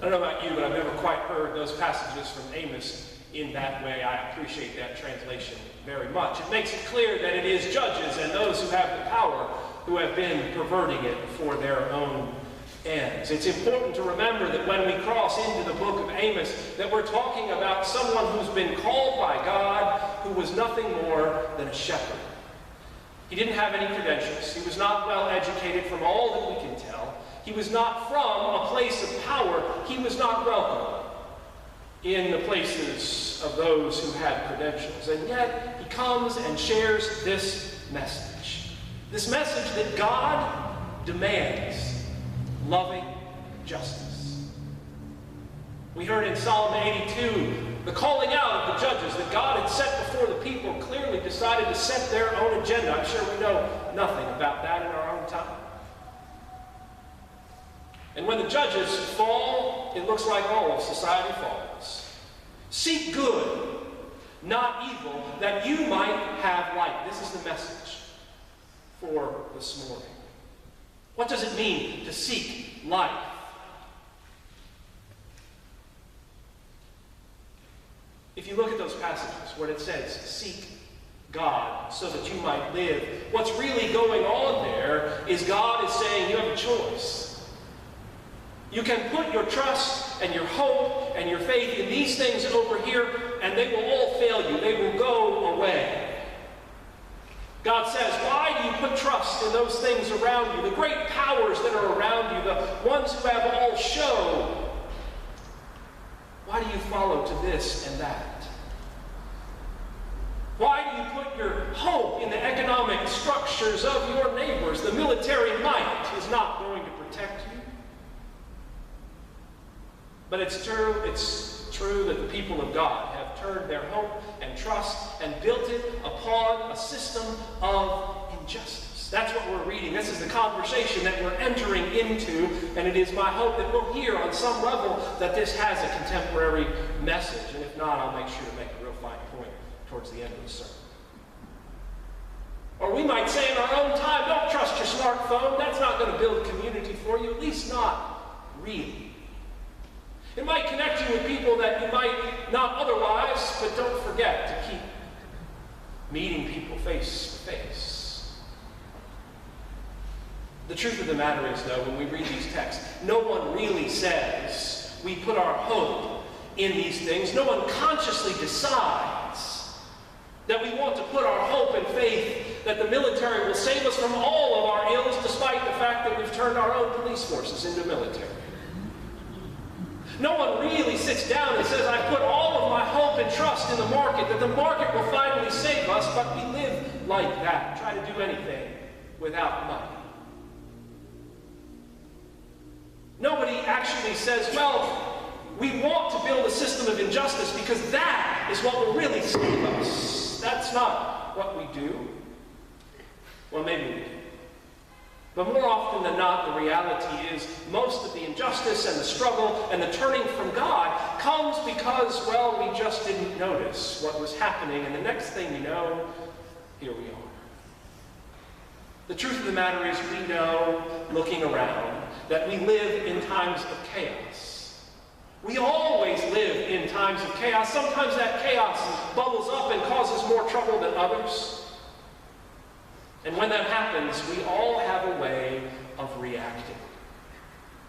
don't know about you, but I've never quite heard those passages from Amos in that way. I appreciate that translation very much. It makes it clear that it is judges and those who have the power who have been perverting it for their own ends. It's important to remember that when we cross into the book of Amos, that we're talking about someone who's been called by God, who was nothing more than a shepherd. He didn't have any credentials. He was not well educated from all that we can tell. He was not from a place of power. He was not welcome in the places of those who had credentials. And yet, he comes and shares this message. This message that God demands loving justice. We heard in Psalm 82 the calling out of the judges that God had set before the people clearly decided to set their own agenda. I'm sure we know nothing about that in our own time. And when the judges fall, it looks like all of society falls. Seek good, not evil, that you might have life. This is the message for this morning. What does it mean to seek life? If you look at those passages where it says, seek God so that you might live, what's really going on there is God is saying you have a choice. You can put your trust and your hope and your faith in these things over here, and they will all fail you. They will go away. God says, why do you put trust in those things around you, the great powers that are around you, the ones who have all show? Why do you follow to this and that? Why do you put your hope in the economic structures of your neighbors? The military might is not going to protect you. But it's true that the people of God have turned their hope and trust and built it upon a system of injustice. That's what we're reading. This is the conversation that we're entering into, and it is my hope that we'll hear on some level that this has a contemporary message, and if not, I'll make sure to make a real fine point towards the end of the sermon. Or we might say in our own time, don't trust your smartphone. That's not going to build community for you, at least not really. It might connect you with people that you might not otherwise, but don't forget to keep meeting people face to face. The truth of the matter is, though, when we read these texts, no one really says we put our hope in these things. No one consciously decides that we want to put our hope and faith that the military will save us from all of our ills, despite the fact that we've turned our own police forces into military. No one really sits down and says, I put all of my hope and trust in the market, that the market will finally save us, but we live like that, try to do anything without money. Nobody actually says, well, we want to build a system of injustice because that is what will really save us. That's not what we do. Well, maybe we do. But more often than not, the reality is most of the injustice and the struggle and the turning from God comes because, well, we just didn't notice what was happening, and the next thing you know, here we are. The truth of the matter is we know, looking around, that we live in times of chaos. We always live in times of chaos. Sometimes that chaos bubbles up and causes more trouble than others. And when that happens, we all have a way of reacting.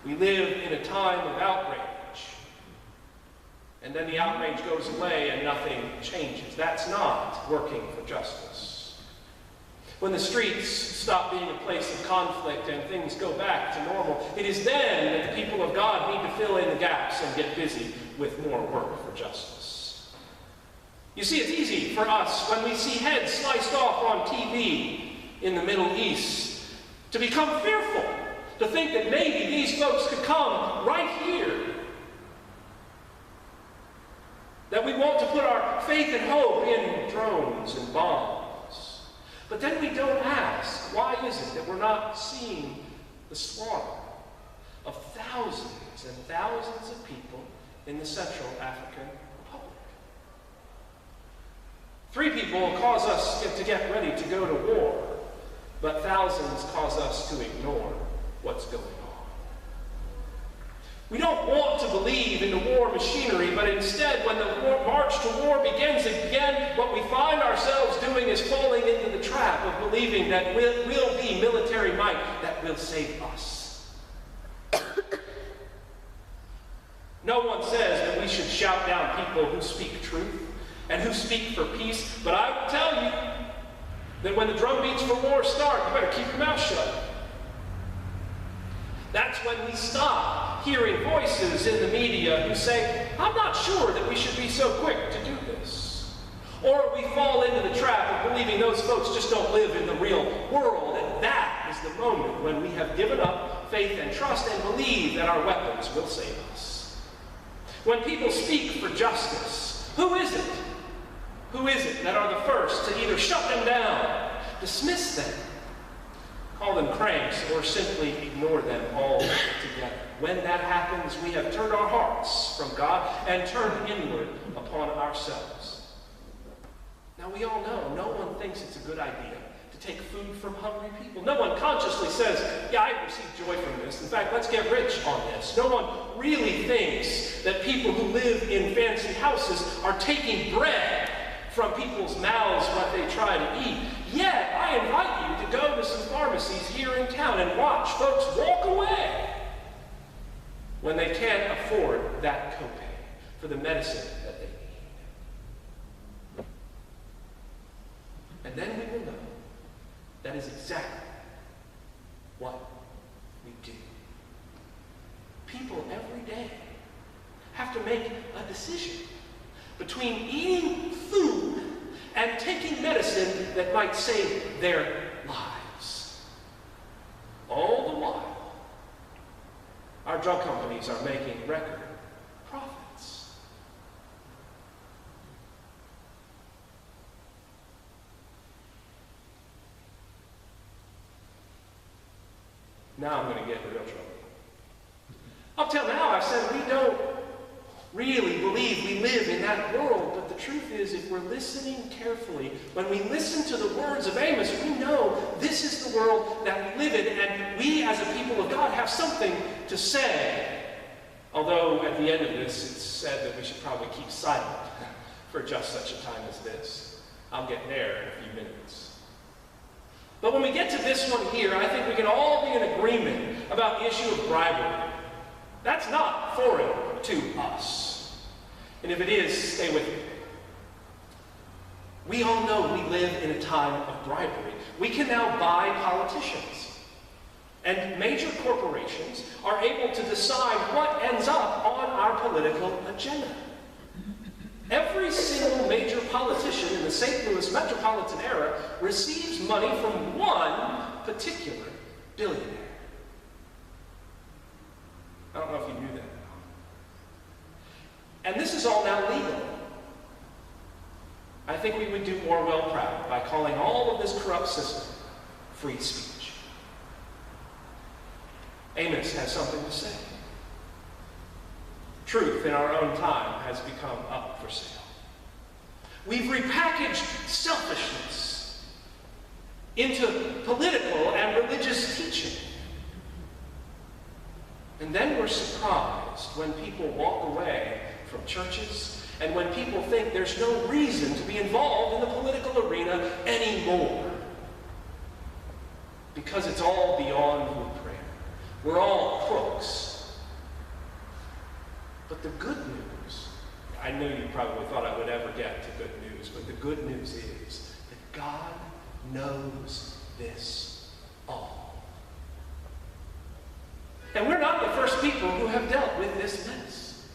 We live in a time of outrage. And then the outrage goes away and nothing changes. That's not working for justice. When the streets stop being a place of conflict and things go back to normal, it is then that the people of God need to fill in the gaps and get busy with more work for justice. You see, it's easy for us when we see heads sliced off on TV in the Middle East to become fearful, to think that maybe these folks could come right here. That we want to put our faith and hope in drones and bombs. But then we don't ask, why is it that we're not seeing the slaughter of thousands and thousands of people in the Central African Republic? 3 people cause us to get ready to go to war. But thousands cause us to ignore what's going on. We don't want to believe in the war machinery, but instead, when the march to war begins again, what we find ourselves doing is falling into the trap of believing that will be military might that will save us. No one says that we should shout down people who speak truth and who speak for peace, but I will tell you that when the drum beats for war start, you better keep your mouth shut. That's when we stop hearing voices in the media who say, I'm not sure that we should be so quick to do this. Or we fall into the trap of believing those folks just don't live in the real world. And that is the moment when we have given up faith and trust and believe that our weapons will save us. When people speak for justice, who is it? Who is it that are the first to either shut them down, dismiss them, call them cranks, or simply ignore them altogether? When that happens, we have turned our hearts from God and turned inward upon ourselves. Now, we all know no one thinks it's a good idea to take food from hungry people. No one consciously says, yeah, I receive joy from this. In fact, let's get rich on this. No one really thinks that people who live in fancy houses are taking bread from people's mouths what they try to eat. Yet, I invite you to go to some pharmacies here in town and watch folks walk away when they can't afford that copay for the medicine that they need. And then we will know that is exactly what we do. People every day have to make a decision between eating food and taking medicine that might save their lives. All the while, our drug companies are making record profits. Now I'm going to get in real trouble. Up till now, I've said we don't really believe we live in that world, but the truth is, if we're listening carefully, when we listen to the words of Amos, we know this is the world that we live in, and we as a people of God have something to say. Although at the end of this, it's said that we should probably keep silent for just such a time as this. I'll get there in a few minutes. But when we get to this one here, I think we can all be in agreement about the issue of bribery. That's not foreign to us. And if it is, stay with me. We all know we live in a time of bribery. We can now buy politicians. And major corporations are able to decide what ends up on our political agenda. Every single major politician in the St. Louis metropolitan area receives money from one particular billionaire. I don't know if you knew that. And this is all now legal. I think we would do Orwell proud by calling all of this corrupt system free speech. Amos has something to say. Truth in our own time has become up for sale. We've repackaged selfishness into political and religious teaching. And then we're surprised when people walk away from churches and when people think there's no reason to be involved in the political arena anymore. Because it's all beyond prayer. We're all crooks. But the good news, I know you probably thought I would ever get to good news, but the good news is that God knows this all. And we're not the first people who have dealt with this mess.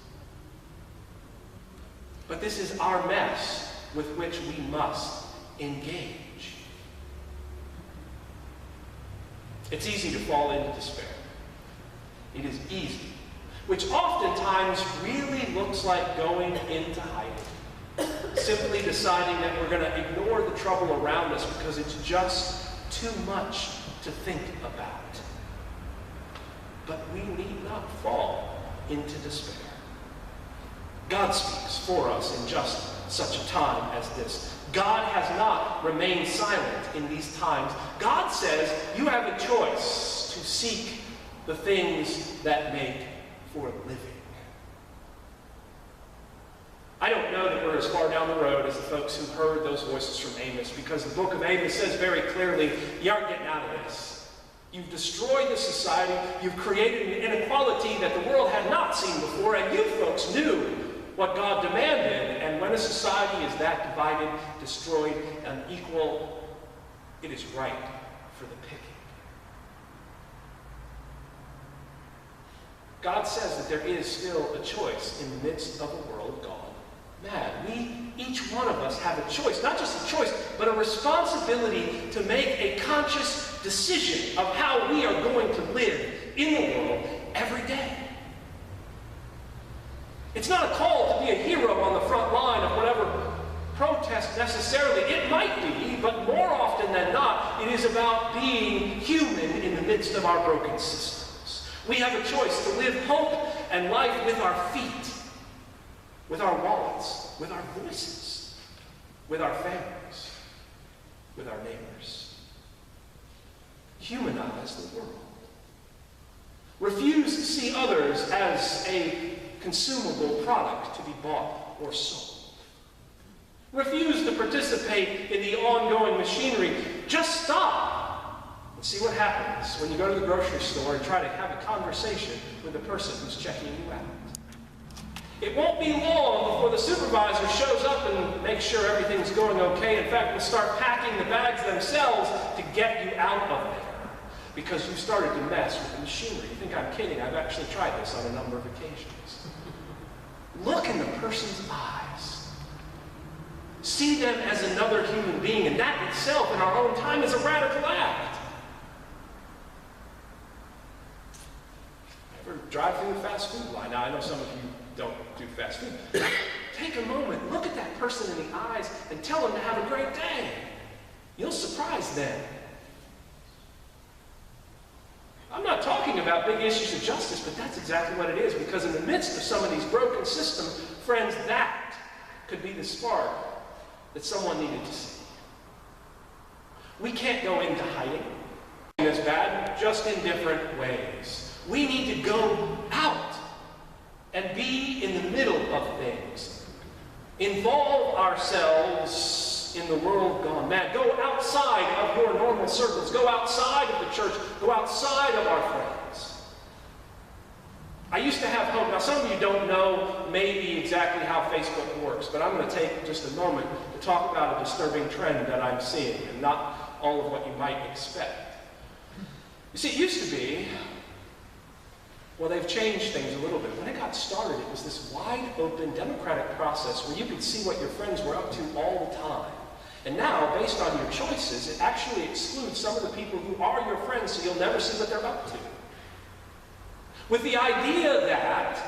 But this is our mess with which we must engage. It's easy to fall into despair. It is easy, which oftentimes really looks like going into hiding. Simply deciding that we're going to ignore the trouble around us because it's just too much to think about. But we need not fall into despair. God speaks for us in just such a time as this. God has not remained silent in these times. God says you have a choice to seek the things that make for a living. I don't know that we're as far down the road as the folks who heard those voices from Amos, because the book of Amos says very clearly, you aren't getting out of this. You've destroyed the society. You've created an inequality that the world had not seen before, and you folks knew what God demanded. And when a society is that divided, destroyed, unequal, it is right for the picking. God says that there is still a choice in the midst of a world gone mad. Each one of us have a choice, not just a choice, but a responsibility to make a conscious decision of how we are going to live in the world every day. It's not a call to be a hero on the front line of whatever protest necessarily. It might be, but more often than not, it is about being human in the midst of our broken systems. We have a choice to live hope and life with our feet, with our wallets, with our voices, with our families, with our neighbors. Humanize the world. Refuse to see others as a consumable product to be bought or sold. Refuse to participate in the ongoing machinery. Just stop and see what happens when you go to the grocery store and try to have a conversation with the person who's checking you out. It won't be long before the supervisor shows up and makes sure everything's going okay. In fact, will start packing the bags themselves to get you out of there because you started to mess with the machinery. You think I'm kidding? I've actually tried this on a number of occasions. Look in the person's eyes. See them as another human being, and that itself in our own time is a radical act. Ever drive through the fast food line? Now, I know some of you don't do fast food. Take a moment, look at that person in the eyes, and tell them to have a great day. You'll surprise them. I'm not talking about big issues of justice, but that's exactly what it is, because in the midst of some of these broken systems, friends, that could be the spark that someone needed to see. We can't go into hiding as bad, just in different ways. We need to go out and be in the middle of things. Involve ourselves in the world gone mad. Go outside of your normal circles. Go outside of the church. Go outside of our friends. I used to have hope. Now, some of you don't know maybe exactly how Facebook works, but I'm going to take just a moment to talk about a disturbing trend that I'm seeing, and not all of what you might expect. You see, it used to be, well, they've changed things a little bit. When it got started, it was this wide open democratic process where you could see what your friends were up to all the time. And now, based on your choices, it actually excludes some of the people who are your friends, so you'll never see what they're up to. With the idea that,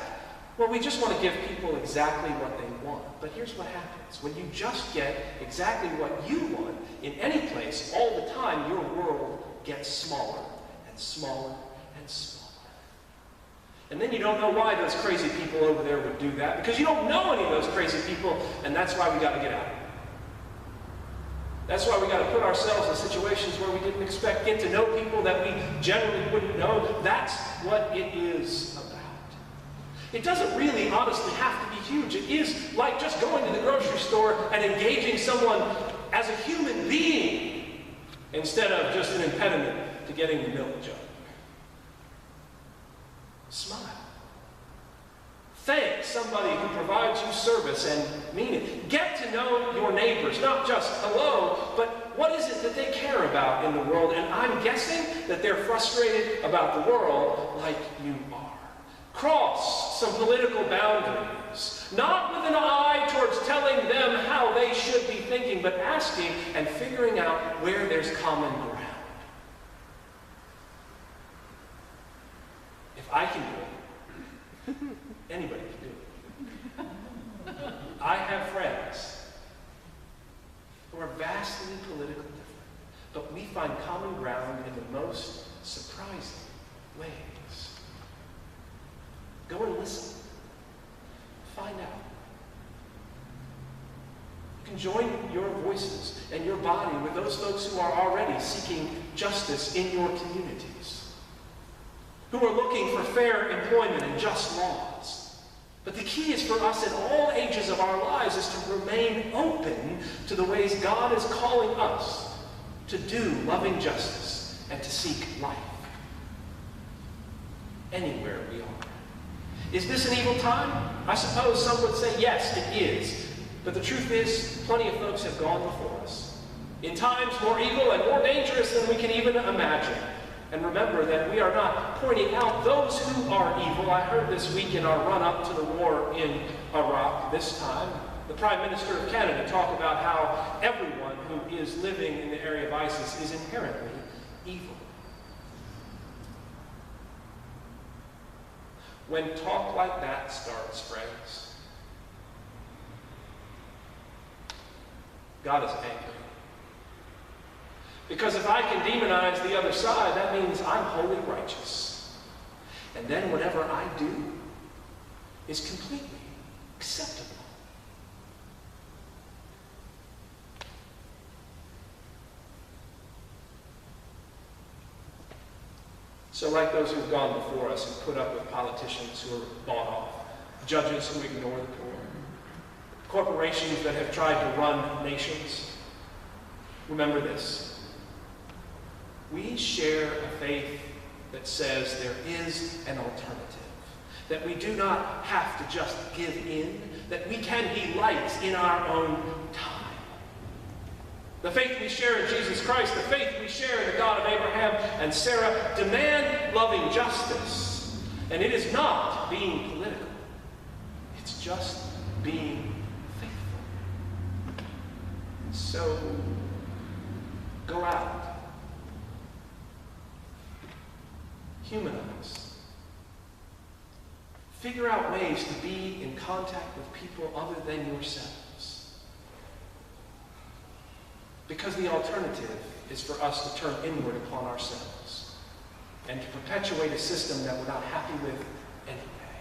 well, we just want to give people exactly what they want. But here's what happens. When you just get exactly what you want in any place all the time, your world gets smaller and smaller and smaller. And then you don't know why those crazy people over there would do that, because you don't know any of those crazy people, and that's why we got to get out. That's why we got to put ourselves in situations where we didn't expect, get to know people that we generally wouldn't know. That's what it is about. It doesn't really, honestly, have to be huge. It is like just going to the grocery store and engaging someone as a human being instead of just an impediment to getting the milk jug. Smile. Thank somebody who provides you service and mean it. Get to know your neighbors, not just hello, but what is it that they care about in the world? And I'm guessing that they're frustrated about the world like you are. Cross some political boundaries, not with an eye towards telling them how they should be thinking, but asking and figuring out where there's common ground. If I can do it, anybody can do it. I have friends who are vastly politically different, but we find common ground in the most surprising ways. Go and listen. Find out. You can join your voices and your body with those folks who are already seeking justice in your communities. who are looking for fair employment and just laws. But the key is for us in all ages of our lives is to remain open to the ways God is calling us to do loving justice and to seek life anywhere we are. Is this an evil time? I suppose some would say yes, it is. But the truth is, plenty of folks have gone before us, in times more evil and more dangerous than we can even imagine. And remember that we are not pointing out those who are evil. I heard this week in our run-up to the war in Iraq, this time, the Prime Minister of Canada talk about how everyone who is living in the area of ISIS is inherently evil. When talk like that starts, friends, God is angry. Because if I can demonize the other side, that means I'm wholly righteous. And then whatever I do is completely acceptable. So like those who've gone before us who put up with politicians who are bought off, judges who ignore the poor, corporations that have tried to run nations, remember this. We share a faith that says there is an alternative, that we do not have to just give in, that we can be lights in our own time. The faith we share in Jesus Christ, the faith we share in the God of Abraham and Sarah, demand loving justice. And it is not being political. It's just being faithful. So, go out. Humanize. Figure out ways to be in contact with people other than yourselves. Because the alternative is for us to turn inward upon ourselves and to perpetuate a system that we're not happy with anyway.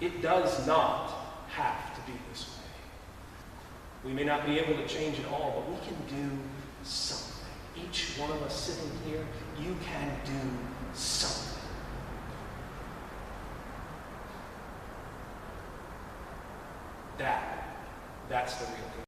It does not have to be this way. We may not be able to change it all, but we can do something. Each one of us sitting here, you can do something. That's the real thing.